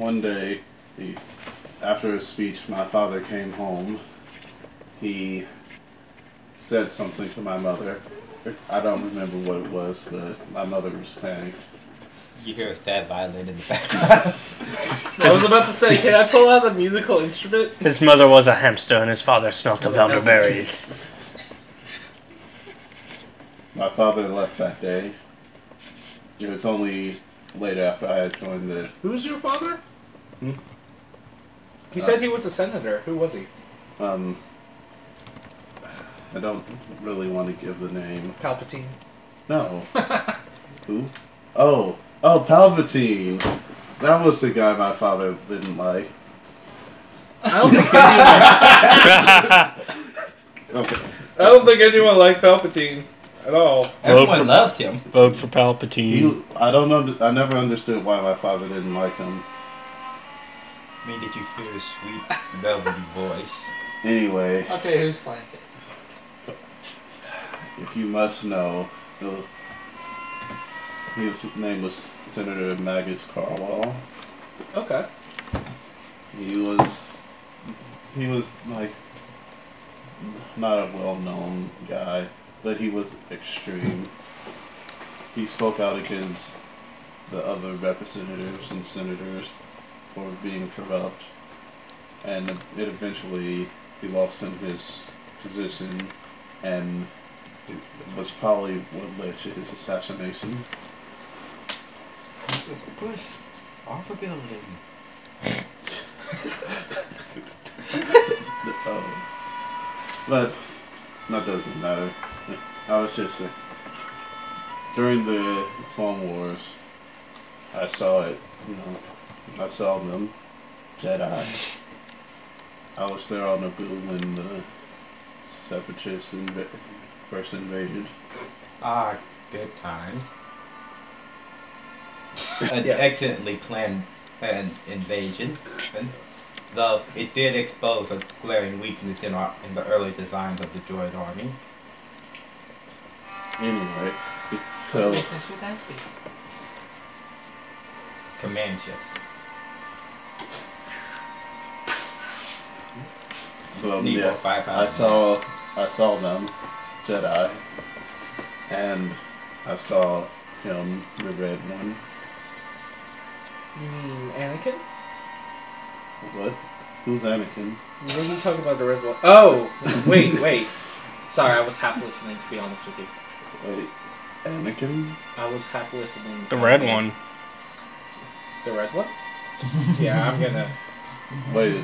one day, after his speech, my father came home. He said something to my mother. I don't remember what it was, but my mother was panicked. You hear a sad violin in the background. I was about to say, can I pull out a musical instrument? His mother was a hamster and his father smelt of elderberries. My father left that day. It was only later after I had joined the... Who's your father? Hmm? You said he was a senator. Who was he? I don't really want to give the name. Palpatine. No. Who? Oh, Palpatine. That was the guy my father didn't like. I don't think anyone. Okay. I don't think anyone liked Palpatine at all. Everyone loved him. Vote for Palpatine. I never understood why my father didn't like him. I mean, did you hear his sweet, velvety voice? Anyway, Okay, who's playing? if you must know, his name was Senator Magus Carwell. Okay. He was like not a well-known guy, but he was extreme. He spoke out against the other representatives and senators for being corrupt, and it eventually he lost him his position, and it was probably what led to his assassination. Bush off a building. But that doesn't matter. I was just during the Clone Wars, I saw it. I saw them Jedi. I was there on Naboo when the Separatists first invaded. Ah, good times. An excellently planned an invasion, though it did expose a glaring weakness in the early designs of the droid army. Anyway, so What weakness would that be? Command ships. Need more firepower. I saw them Jedi, and I saw him, the red one. You mean Anakin? What? Who's Anakin? When you talk about the red one? Oh, wait. Sorry, I was half listening. To be honest with you, Wait, Anakin? I was half listening. The red one. The red one? Yeah, I'm gonna. Wait,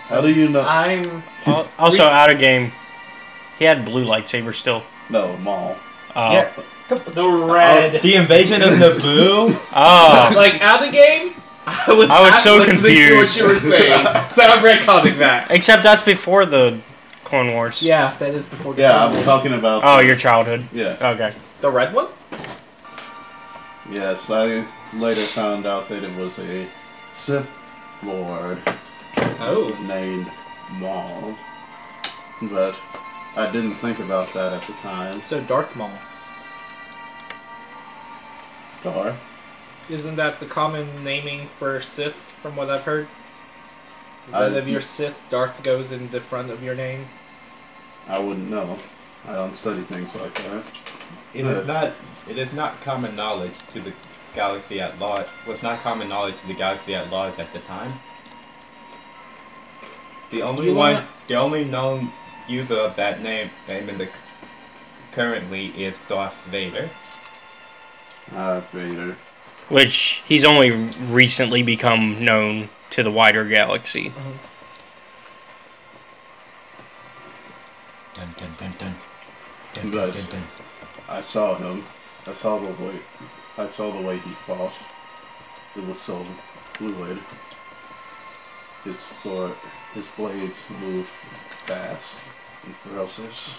how do you know? I'm Also, out of game. He had blue lightsaber still. No, Maul. Yeah. the red. The invasion of Naboo? Oh. Like out of the game. I was half so listening confused. to what you were saying, so I'm retconning that. Except that's before the Clone Wars. Yeah, that is before. The Yeah, Clone I'm Wars. talking about. Oh, your childhood. Yeah. Okay. The red one. Yes, I later found out that it was a Sith Lord Oh. named Maul, but I didn't think about that at the time. So Darth Maul. Darth? Isn't that the common naming for Sith, from what I've heard? Is that if you're Sith, Darth goes in the front of your name? I wouldn't know. I don't study things like that. It is not common knowledge to the galaxy at large. Was not common knowledge to the galaxy at large at the time. The only known user of that name in the currently is Darth Vader. Vader. Which he's only recently become known to the wider galaxy. Dun dun dun dun. Dun, But dun, dun. I saw him. I saw the way he fought. It was so fluid. His sword, his blades moved fast and ferocious.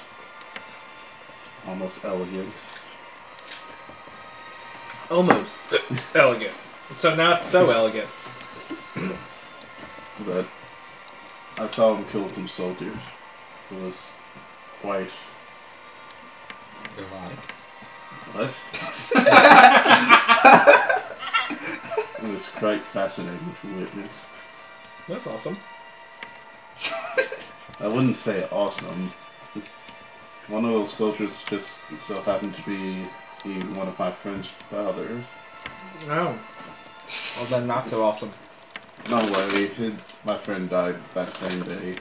Almost elegant. Almost elegant. So now it's so elegant. But I saw him kill some soldiers. It was quite... Erotic. What? It was quite fascinating to witness. That's awesome. I wouldn't say awesome. One of those soldiers just so happened to be one of my friend's fathers. No. Well, then not so awesome. No way. My friend died that same day.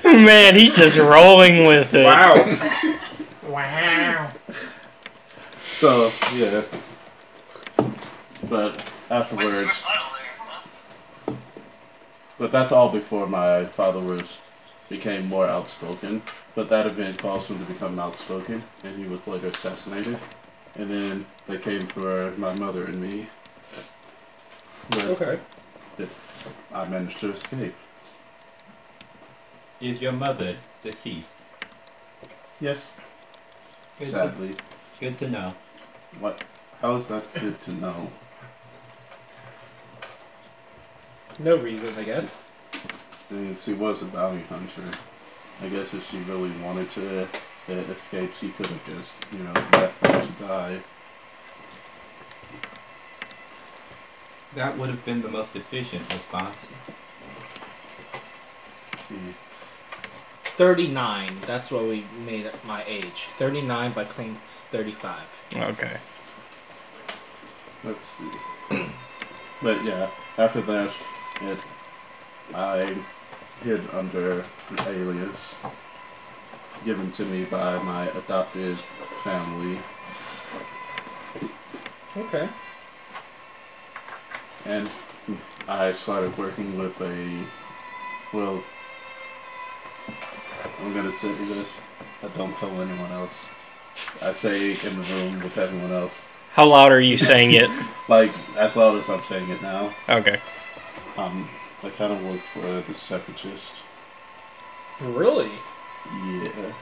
Man, he's just rolling with it. Wow. Wow. So, yeah. But afterwards... But that's all before my father became more outspoken. But that event caused him to become outspoken, and he was later assassinated. And then they came for my mother and me. But Okay. I managed to escape. Is your mother deceased? Yes. Good Sadly. Good to know. What? How is that good to know? No reason, I guess. And she was a bounty hunter. I guess if she really wanted to escape, she could have just, left her to die. That would have been the most efficient response. 39. That's what we made at my age. 39 by Clint's 35. Okay. Let's see. But yeah, after that, I hid under an alias given to me by my adopted family. Okay. And I started working with well, I'm gonna say this, I don't tell anyone else. I say in the room with everyone else. How loud are you saying it? Like, as loud as I'm saying it now. Okay. I kind of work for the separatist. Really? Yeah.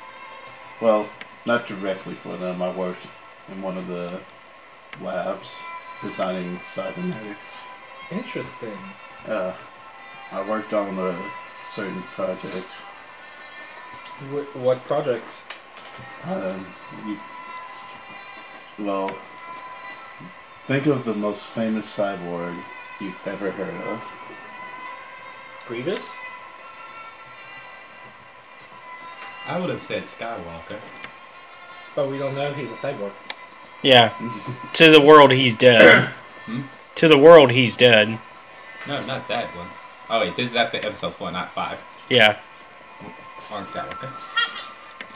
Well, not directly for them. I worked in one of the labs designing cybernetics. Interesting. I worked on a certain project. What project? Well, think of the most famous cyborg you've ever heard of. Grievous? I would have said Skywalker. But we don't know he's a cyborg. Yeah. To the world, he's dead. To the world, he's dead. No, not that one. Oh wait, this is after episode 4, not 5. Yeah. On Skywalker.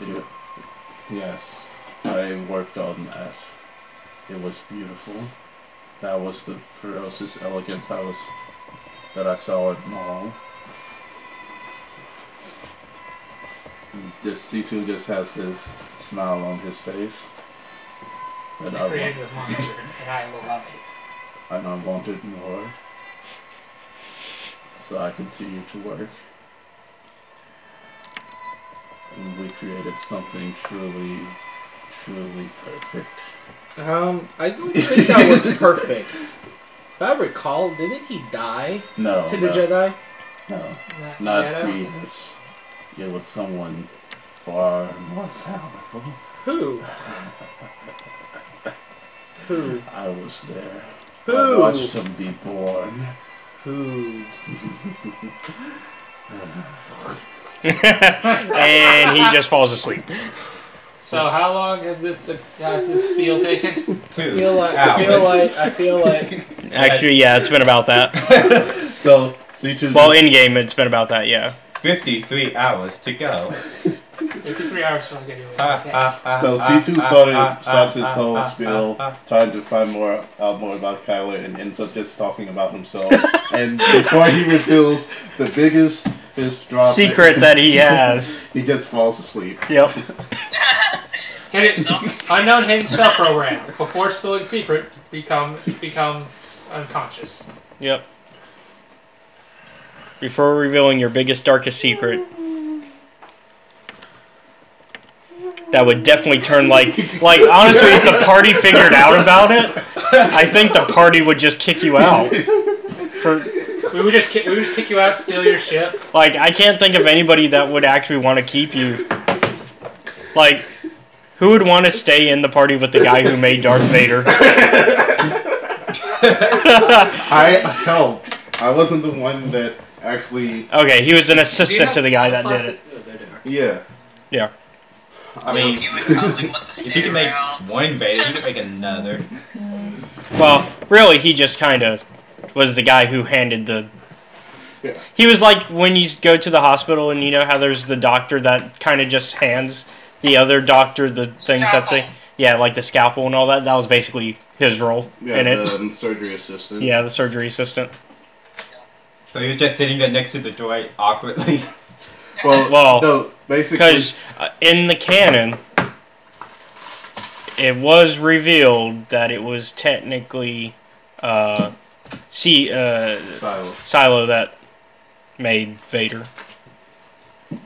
Yeah. Yes, I worked on that. It was beautiful. That was the ferocious elegance that I saw at Mall. Just C2 just has this smile on his face. And I created a monster, and I love it. and I wanted more. So I continued to work. And we created something truly, truly perfect. I don't think that was perfect. If I recall, didn't he die No. to the Jedi? No. Not Not yet. Grievous. It was someone far more powerful. Who? Who? I was there. I Who? watched him be born. Who? And he just falls asleep. So how long has this spiel taken? I feel like. Actually, yeah, it's been about that. So, C2... Well, in game, it's been about that, yeah. 53 hours to go. 53 hours till I get anyway. So C2 starts his whole spiel trying to find out more about Kyler and ends up just talking about himself. And before he reveals the biggest fish drop Secret that he has. he just falls asleep. Yep. Unknown hidden cell program. Before spilling secret, become unconscious. Yep. Before revealing your biggest, darkest secret. That would definitely turn like honestly, if the party figured out about it, I think the party would just kick you out. We would just kick you out, steal your ship. Like, I can't think of anybody that would actually want to keep you. Like, Who would want to stay in the party with the guy who made Darth Vader? I helped. I wasn't the one that actually. Okay, he was an assistant to the guy that did it. Oh, there they are. Yeah. Yeah. I mean, if he can make one Vader, he can make another. Well, really, he just kind of was the guy who handed the... Yeah. He was like when you go to the hospital and you know how there's the doctor that kind of just hands the other doctor the things that they... Yeah, like the scalpel and all that. That was basically his role Yeah, in it. the surgery assistant. Yeah, the surgery assistant. So he was just sitting there next to the droid awkwardly. Well, no, basically... Because in the canon, it was revealed that it was technically Silo that made Vader. Yeah.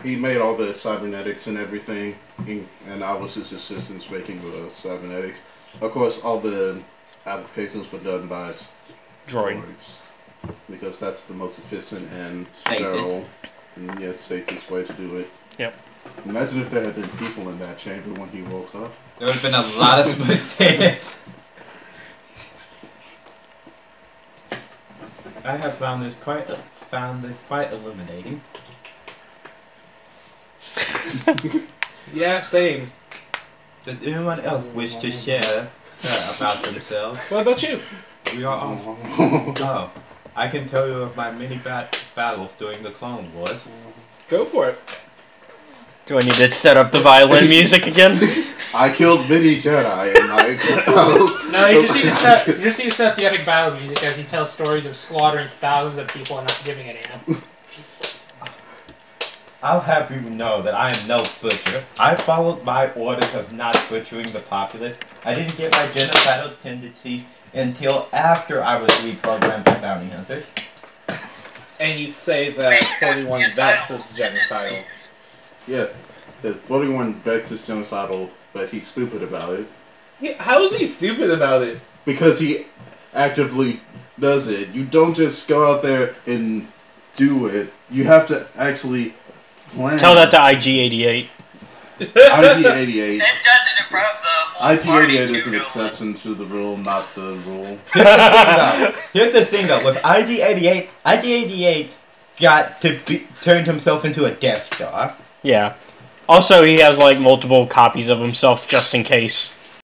He made all the cybernetics and everything, and I was his assistant making the cybernetics. Of course, all the applications were done by droids, because that's the most efficient and sterile and safest way to do it. Yep. Imagine if there had been people in that chamber when he woke up. There would have been a lot of mistakes. I have found this quite illuminating. Yeah, same. Does anyone else wish to share about themselves? What about you? We are all. Oh, I can tell you of my many battles during the Clone Wars. Go for it. Do I need to set up the violin music again? I killed many Jedi in my battles. No, you just need to set up the epic battle music as he tells stories of slaughtering thousands of people and not giving a damn. I'll have you know that I am no butcher. I followed my orders of not butchering the populace. I didn't get my genocidal tendencies until after I was reprogrammed by bounty hunters. And you say that 41 Vex is genocidal. Yeah, the 41 Vex is genocidal, but he's stupid about it. Yeah, how is he stupid about it? Because he actively does it. You don't just go out there and do it. You have to actually plan. Tell that to IG-88. IG-88. It does it in front of the whole party. IG-88 is an exception to the rule, not the rule. Here's the thing though, with IG-88, IG-88 turned himself into a Death Star. Yeah. Also, he has like multiple copies of himself just in case.